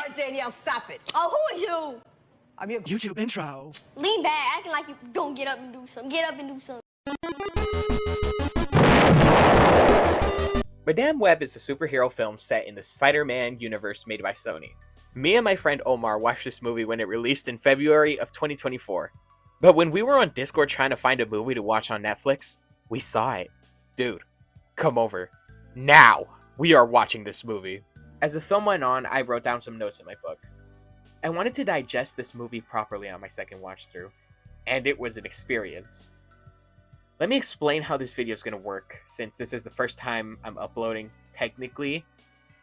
right, Danielle, stop it. Oh, who is you? I'm your YouTube intro. Lean back, acting like you gonna get up and do something. Get up and do something. Madame Web is a superhero film set in the Spider-Man universe made by Sony. Me and my friend Omar watched this movie when it released in February of 2024. But when we were on Discord trying to find a movie to watch on Netflix, we saw it. Dude, come over. Now! We are watching this movie. As the film went on, I wrote down some notes in my book. I wanted to digest this movie properly on my second watch through, and it was an experience. Let me explain how this video is going to work, since this is the first time I'm uploading, technically.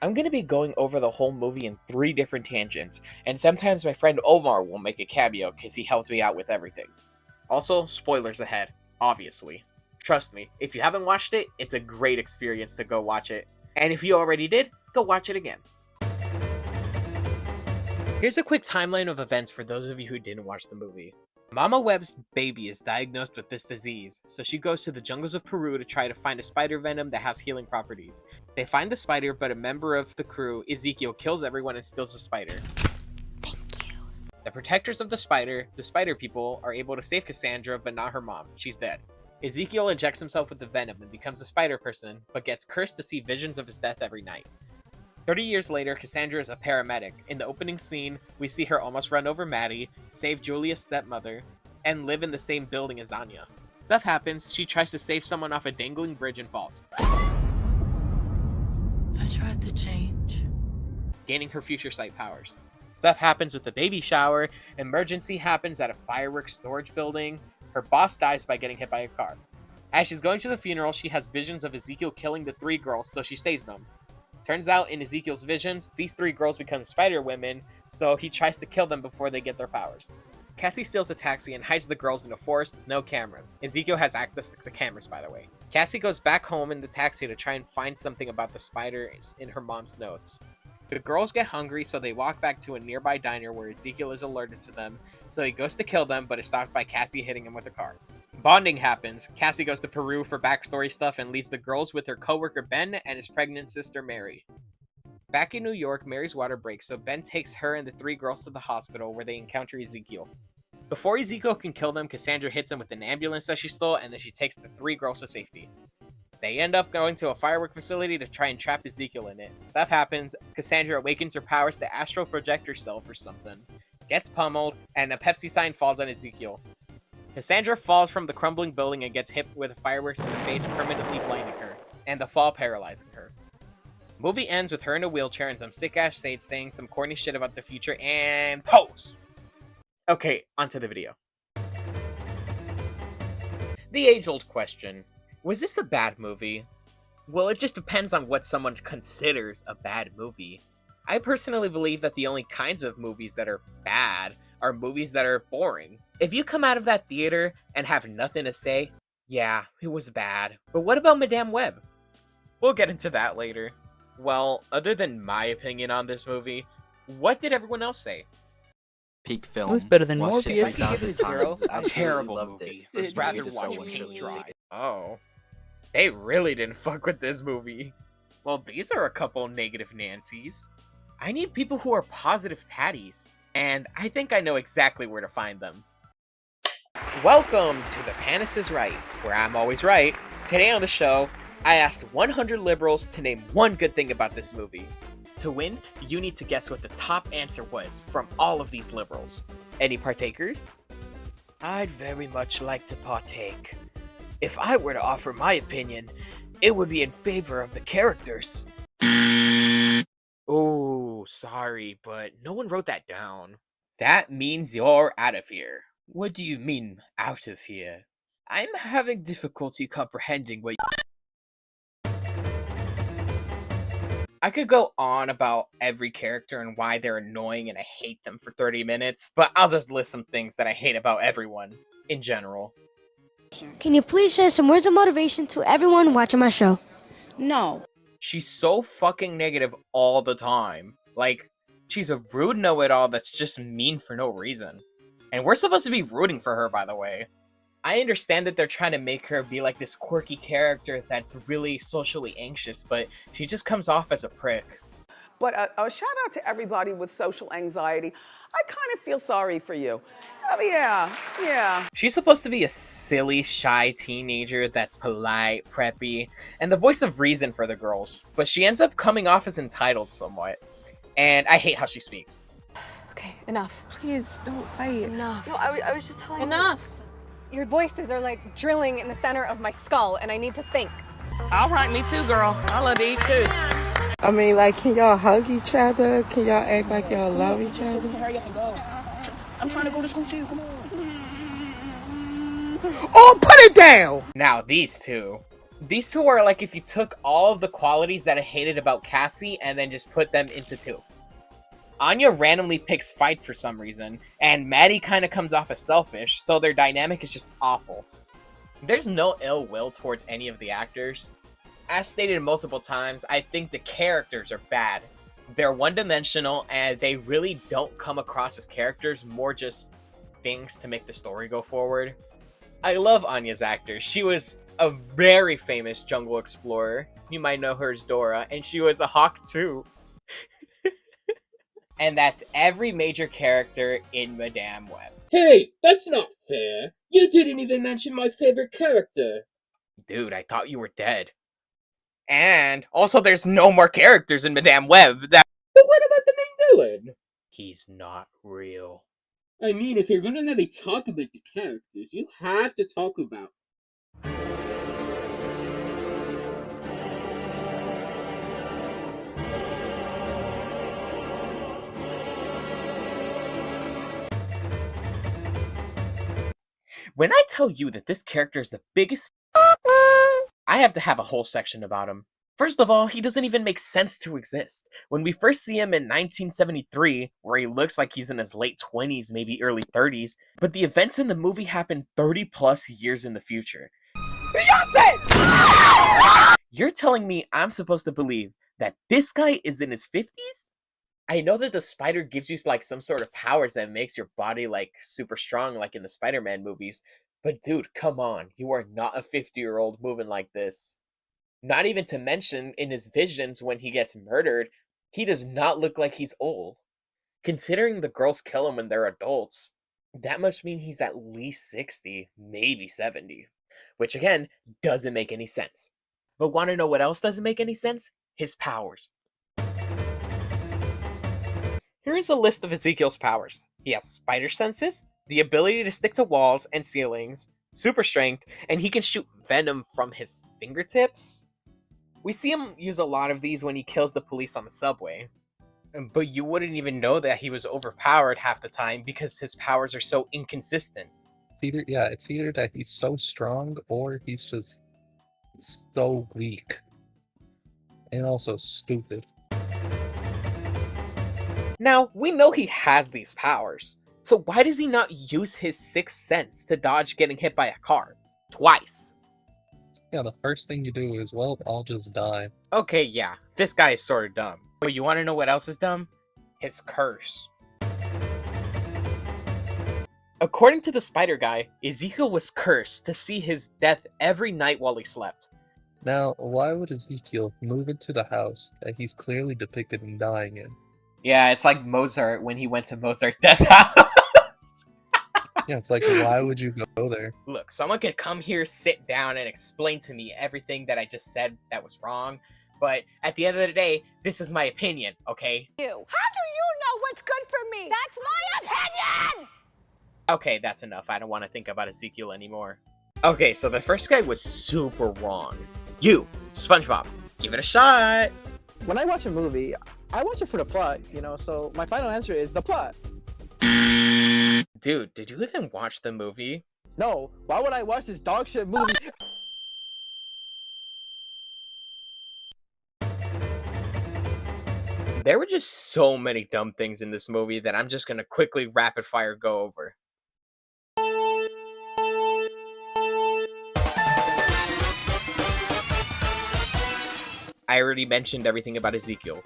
I'm going to be going over the whole movie in 3 different tangents, and sometimes my friend Omar will make a cameo because he helped me out with everything. Also, spoilers ahead, obviously. Trust me, if you haven't watched it, it's a great experience to go watch it. And if you already did, go watch it again. Here's a quick timeline of events for those of you who didn't watch the movie. Mama Web's baby is diagnosed with this disease, so she goes to the jungles of Peru to try to find a spider venom that has healing properties. They find the spider, but a member of the crew, Ezekiel, kills everyone and steals the spider. Thank you. The protectors of the spider people, are able to save Cassandra, but not her mom. She's dead. Ezekiel injects himself with the venom and becomes a spider person, but gets cursed to see visions of his death every night. 30 years later, Cassandra is a paramedic. In the opening scene, we see her almost run over Maddie, save Julia's stepmother, and live in the same building as Anya. Stuff happens, she tries to save someone off a dangling bridge and falls, I tried to change. gaining her future sight powers. Stuff happens with the baby shower, emergency happens at a fireworks storage building, her boss dies by getting hit by a car. As she's going to the funeral, she has visions of Ezekiel killing the 3 girls, so she saves them. Turns out, in Ezekiel's visions, these 3 girls become spider women, so he tries to kill them before they get their powers. Cassie steals a taxi and hides the girls in a forest with no cameras. Ezekiel has access to the cameras, by the way. Cassie goes back home in the taxi to try and find something about the spiders in her mom's notes. The girls get hungry, so they walk back to a nearby diner where Ezekiel is alerted to them, so he goes to kill them, but is stopped by Cassie hitting him with a car. Bonding happens. Cassie goes to Peru for backstory stuff and leaves the girls with her coworker Ben and his pregnant sister Mary. Back in New York, Mary's water breaks, so Ben takes her and the 3 girls to the hospital where they encounter Ezekiel. Before Ezekiel can kill them, Cassandra hits him with an ambulance that she stole, and then she takes the 3 girls to safety. They end up going to a firework facility to try and trap Ezekiel in it. Stuff happens, Cassandra awakens her powers to astral project herself or something, gets pummeled, and a Pepsi sign falls on Ezekiel. Cassandra falls from the crumbling building and gets hit with fireworks in the face, permanently blinding her, and the fall paralyzing her. Movie ends with her in a wheelchair and some sick-ass Sage saying some corny shit about the future, and pose! Okay, onto the video. The age-old question. Was this a bad movie? Well, it just depends on what someone considers a bad movie. I personally believe that the only kinds of movies that are bad are movies that are boring. If you come out of that theater and have nothing to say, yeah, it was bad. But what about Madame Web? We'll get into that later. Well, other than my opinion on this movie, what did everyone else say? Peak film. It was better than Watched it Morbius. If I could give it a 0, times. a terrible Loved movie. it. I'd rather It was watch so paint enjoyable. dry. Oh. They really didn't fuck with this movie. Well, these are a couple negative Nancys. I need people who are positive Patties, and I think I know exactly where to find them. Welcome to The Panis is Right, where I'm always right. Today on the show, I asked 100 liberals to name one good thing about this movie. To win, you need to guess what the top answer was from all of these liberals. Any partakers? I'd very much like to partake. If I were to offer my opinion, it would be in favor of the characters. Oh, sorry, but no one wrote that down. That means you're out of here. What do you mean, out of here? I'm having difficulty comprehending what I could go on about every character and why they're annoying and I hate them for 30 minutes, but I'll just list some things that I hate about everyone, in general. Can you please share some words of motivation to everyone watching my show? No. She's so fucking negative all the time. Like, she's a rude know-it-all that's just mean for no reason. And we're supposed to be rooting for her, by the way. I understand that they're trying to make her be like this quirky character that's really socially anxious, but she just comes off as a prick. But a shout out to everybody with social anxiety. I kind of feel sorry for you. Oh, yeah. She's supposed to be a silly, shy teenager that's polite, preppy, and the voice of reason for the girls, but she ends up coming off as entitled somewhat. And I hate how she speaks. Okay, enough. Please, don't fight. Enough. No, I was just telling you. Enough! Your voices are like drilling in the center of my skull, and I need to think. All right, me too, girl. I love to eat too. I mean, like, can y'all hug each other? Can y'all act like y'all love each other? Hurry up and go. I'm trying to go to school too. Come on. Oh, put it down! Now, these two are like if you took all of the qualities that I hated about Cassie and then just put them into two. Anya randomly picks fights for some reason, and Maddie kind of comes off as selfish, so their dynamic is just awful. There's no ill will towards any of the actors. As stated multiple times, I think the characters are bad. They're one-dimensional, and they really don't come across as characters, more just things to make the story go forward. I love Anya's actor. She was a very famous jungle explorer. You might know her as Dora, and she was a hawk too. And that's every major character in Madame Web. Hey, that's not fair. You didn't even mention my favorite character. Dude, I thought you were dead. And also there's no more characters in Madame Web. But what about the main villain? He's not real. I mean, if you're gonna let me talk about the characters, you have to talk about. When I tell you that this character is the biggest, I have to have a whole section about him. First of all, he doesn't even make sense to exist. When we first see him in 1973, where he looks like he's in his late 20s, maybe early 30s, but the events in the movie happen 30 plus years in the future. You're telling me I'm supposed to believe that this guy is in his 50s? I know that the spider gives you like some sort of powers that makes your body like super strong like in the Spider-Man movies, but dude, come on, you are not a 50-year-old moving like this. Not even to mention, in his visions when he gets murdered, he does not look like he's old. Considering the girls kill him when they're adults, that must mean he's at least 60, maybe 70. Which again, doesn't make any sense. But want to know what else doesn't make any sense? His powers. Here is a list of Ezekiel's powers. He has spider senses, the ability to stick to walls and ceilings, super strength, and he can shoot venom from his fingertips. We see him use a lot of these when he kills the police on the subway. But you wouldn't even know that he was overpowered half the time because his powers are so inconsistent. It's either that he's so strong or he's just so weak. And also stupid. Now, we know he has these powers, so why does he not use his sixth sense to dodge getting hit by a car? Twice. Yeah, the first thing you do is, well, I'll just die. Okay, yeah, this guy is sort of dumb. But you want to know what else is dumb? His curse. According to the spider guy, Ezekiel was cursed to see his death every night while he slept. Now, why would Ezekiel move into the house that he's clearly depicted in dying in? Yeah, it's like Mozart when he went to Mozart Death House. Yeah, it's like, why would you go there? Look, someone could come here, sit down, and explain to me everything that I just said that was wrong. But at the end of the day, this is my opinion, okay? How do you know what's good for me? That's my opinion! Okay, that's enough. I don't want to think about Ezekiel anymore. Okay, so the first guy was super wrong. You, SpongeBob, give it a shot. When I watch a movie, I watch it for the plot, so my final answer is the plot. Dude, did you even watch the movie? No, why would I watch this dog shit movie? There were just so many dumb things in this movie that I'm just gonna quickly rapid fire go over. I already mentioned everything about Ezekiel.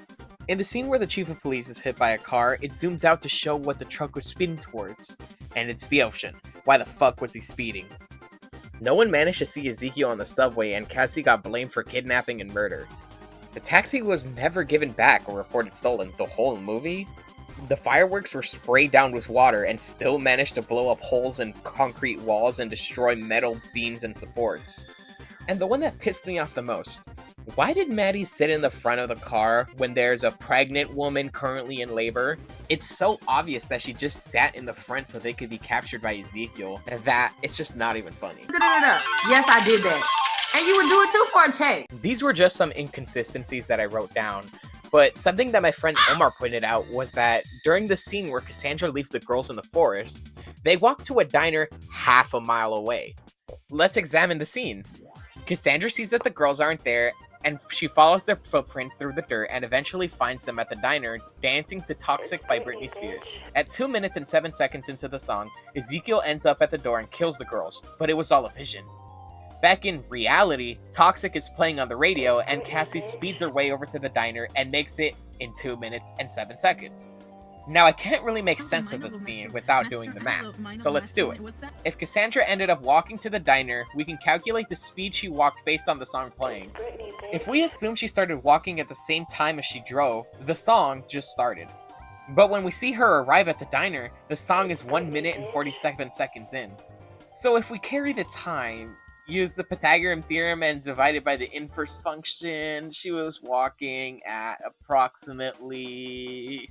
In the scene where the chief of police is hit by a car, it zooms out to show what the truck was speeding towards. And it's the ocean. Why the fuck was he speeding? No one managed to see Ezekiel on the subway, and Cassie got blamed for kidnapping and murder. The taxi was never given back or reported stolen the whole movie. The fireworks were sprayed down with water and still managed to blow up holes in concrete walls and destroy metal beams and supports. And the one that pissed me off the most, why did Maddie sit in the front of the car when there's a pregnant woman currently in labor? It's so obvious that she just sat in the front so they could be captured by Ezekiel that it's just not even funny. Yes, I did that. And you would do it too for a check. These were just some inconsistencies that I wrote down, but something that my friend Omar pointed out was that during the scene where Cassandra leaves the girls in the forest, they walk to a diner half a mile away. Let's examine the scene. Cassandra sees that the girls aren't there, and she follows their footprint through the dirt and eventually finds them at the diner dancing to Toxic by Britney Spears. At 2 minutes and 7 seconds into the song, Ezekiel ends up at the door and kills the girls, but it was all a vision. Back in reality, Toxic is playing on the radio and Cassie speeds her way over to the diner and makes it in 2 minutes and 7 seconds. Now, I can't really make sense of this scene without doing the math, so let's do it. If Cassandra ended up walking to the diner, we can calculate the speed she walked based on the song playing. If we assume she started walking at the same time as she drove, the song just started. But when we see her arrive at the diner, the song is 1 minute and 47 seconds in. So if we carry the time, use the Pythagorean theorem and divide it by the inverse function, she was walking at approximately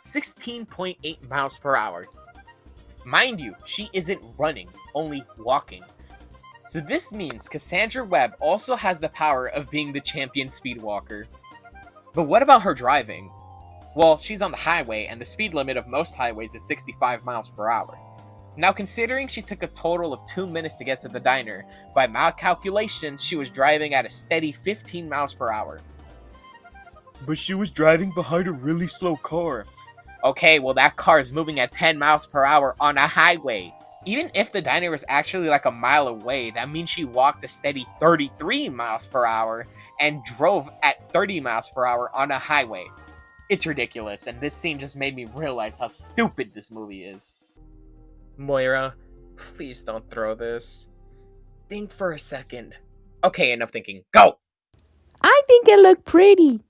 16.8 miles per hour. Mind you, she isn't running, only walking. So this means Cassandra Webb also has the power of being the champion speed walker. But what about her driving? Well, she's on the highway, and the speed limit of most highways is 65 miles per hour. Now, considering she took a total of 2 minutes to get to the diner, by my calculations, she was driving at a steady 15 miles per hour. But she was driving behind a really slow car. Okay, well that car is moving at 10 miles per hour on a highway. Even if the diner was actually like a mile away, that means she walked a steady 33 miles per hour and drove at 30 miles per hour on a highway. It's ridiculous, and this scene just made me realize how stupid this movie is. Moira, please don't throw this. Think for a second. Okay, enough thinking. Go! I think it looked pretty.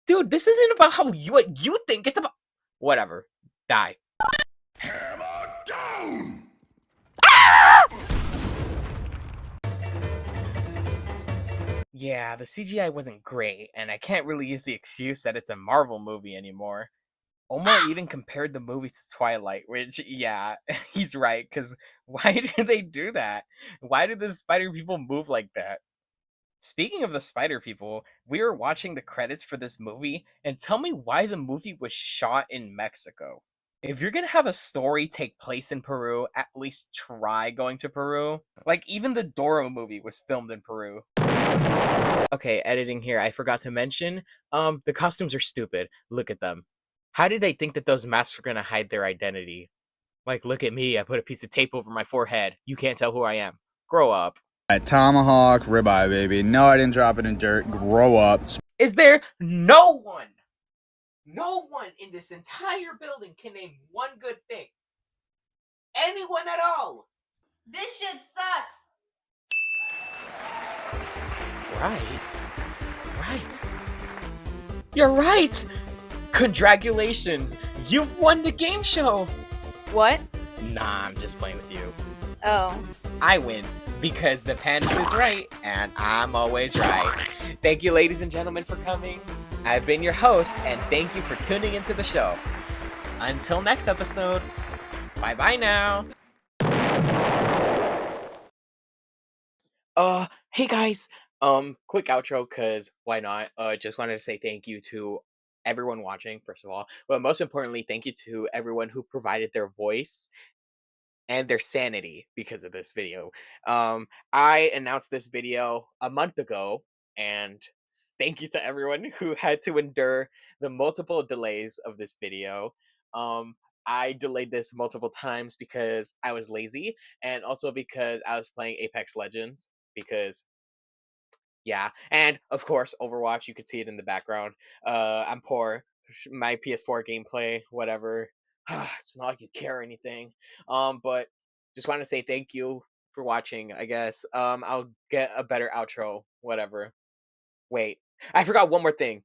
Dude, this isn't about what you think. It's about... Whatever. Die. Hammer down! Yeah, the CGI wasn't great, and I can't really use the excuse that it's a Marvel movie anymore. Omar even compared the movie to Twilight, which, yeah, he's right, because why do they do that? Why do the spider people move like that? Speaking of the spider people, we were watching the credits for this movie, and tell me why the movie was shot in Mexico. If you're gonna have a story take place in Peru, at least try going to Peru. Like, even the Doro movie was filmed in Peru. Okay, editing here, I forgot to mention, the costumes are stupid. Look at them. How did they think that those masks were gonna hide their identity? Like, look at me, I put a piece of tape over my forehead. You can't tell who I am. Grow up. Tomahawk ribeye, baby. No, I didn't drop it in dirt. Grow up. Is there no one in this entire building can name one good thing? Anyone at all? This shit sucks. Right. You're right! Congratulations! You've won the game show! What? Nah, I'm just playing with you. Oh. I win because the Panda is right and I'm always right. Thank you, ladies and gentlemen, for coming. I've been your host, and thank you for tuning into the show. Until next episode, bye-bye now. Hey guys, quick outro, cause why not? Just wanted to say thank you to everyone watching, first of all, but most importantly, thank you to everyone who provided their voice and their sanity because of this video. I announced this video a month ago, and thank you to everyone who had to endure the multiple delays of this video. I delayed this multiple times because I was lazy, and also because I was playing Apex Legends, because yeah, and of course Overwatch, you could see it in the background. I'm poor. My PS4 gameplay, whatever. It's not like you care or anything. But just want to say thank you for watching, I guess. I'll get a better outro, whatever. Wait, I forgot one more thing.